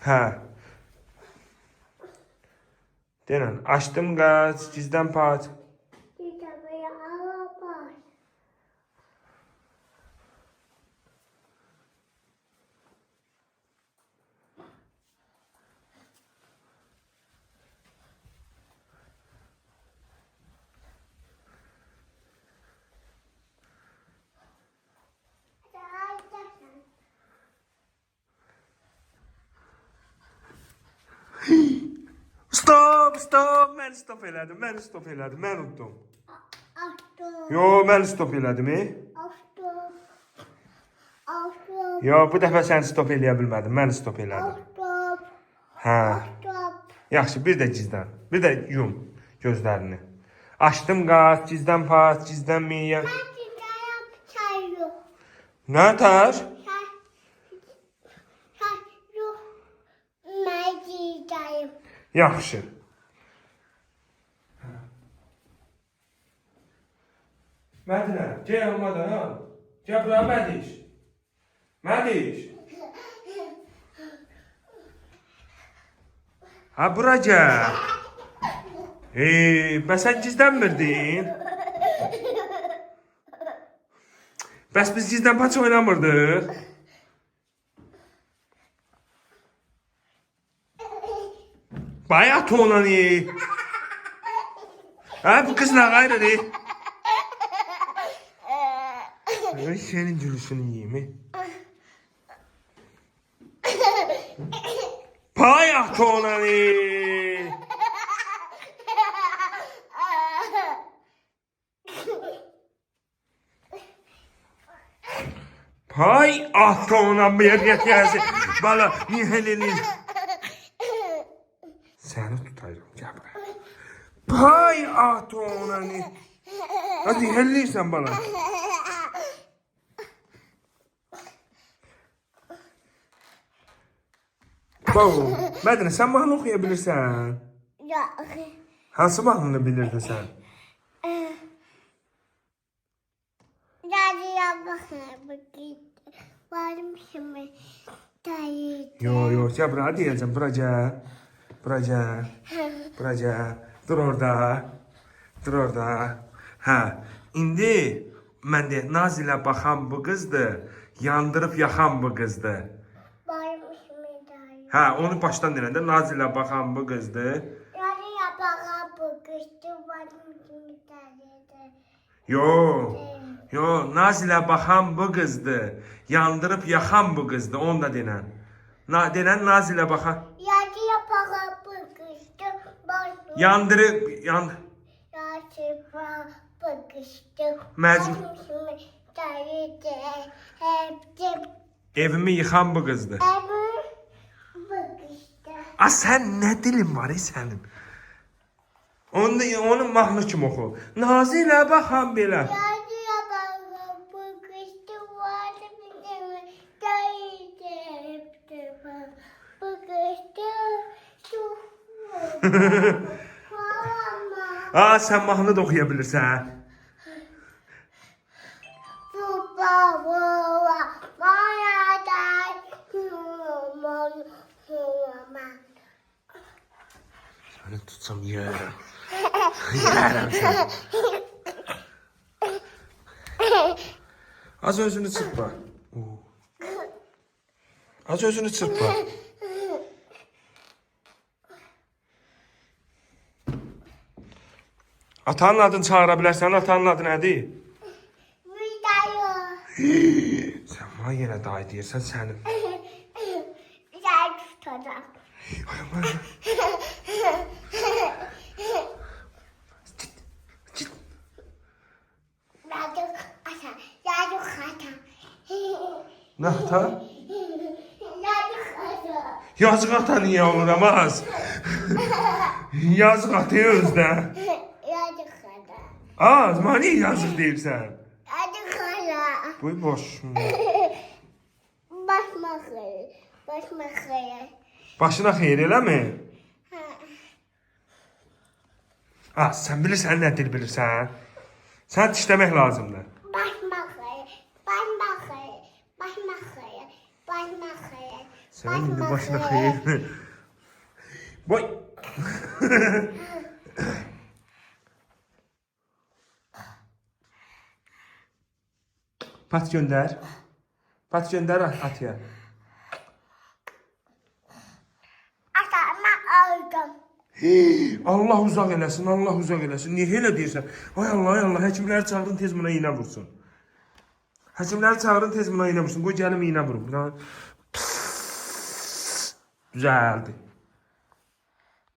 Hə. Denən, açdım qaz, cizdən pat. Stop, mən stop elədim, mən unutdum. Yo, mən stop elədim, Yo, bu dəfə sən stop eləyə bilmədin, mən stop elədim. Hə. Yaxşı, bir də cizdən, bir də yum gözlərini. Açdım qaz, cizdən pat, cizdən miyə. Nə tər? Yaxşı. Mədinə, gəl olmadan. Gəl bura Mədiş. Mədiş. Ha, bura gəl. Bəs sən gizlənmirdin? Bəs biz gizlən paça oynamırdıq? Bayat olan Ha, bu kız ne gayrı Ay, senin cülüsünü yiyeyim Bayat olan Pay ahtona bir gelsin. Bana niye helini? Seni tutayım gel buraya. Pay ahtona ne? Hadi helliysen bana. Babu, Mədinə, sen mahnı okuyabilirsen. Yok. Hansı mahnını bilirdin sen? Dadya bakın. Varım şimdi. Yo, gel buraya, hadi geleceğim, buraya. Dur orada. Ha, indi mən de Nazilə baxan bu qızdır, yandırıb yaxan bu qızdır. Varım şimdi dayı. Ha, onu baştan denəndə Nazilə baxan bu qızdır. Dadya bakın bu kıştı varım şimdi dayı. Yo, Nazilə baxan bu qızdır, yandırıb yaxan bu qızdır, onu da denən. Denən Nazilə baxan. Dadya bakın bu kıştı varım. Yandırıb, Dadya bakıştı. Məcnun. Varım şimdi dayı. Hepsi. Evimi yıxan bu qızdır. Bakıştı. Sən nə dilin var sənin? Onun mahnı kim oxu? Nazilə baxan belə. Dadya bakın bu kıştı varım şimdi dayı. Hepsi. Bakıştı. Aa, sən mahnı da oxuya bilirsən. Səni tutsam yeyərəm. Yeyərəm səni. Az özünü çırpma. Az özünü çırpma. Atanın adını çağıra bilərsən, atanın adı nədir? Sən bana yenə dayı deyirsən sənin. Güzel tutacağım. Nə ata? Yazıq ata niyə olur amaz? Yazıq ataya özdə. Az, mənə niyə yazıq deyirsən? Bu boş. Başına xeyir eləmi? Ha, sən bilirsən nə dil bilirsən? Sən dişləmək lazımdır. Başına xeyir. Senin indi başına xeyir. Boy. Pat gönder. Pat gönder atıya. Ata, mən aldım. Allah uzaq eləsin, Allah uzaq eləsin. Niyə elə deyirsən? Ay Allah, ay Allah, həkimləri çağırın tez buna iynə vursun. Həkimləri çağırın tez buna iynə vursun. Qoy gəlim iynə vurum. Düzəldi.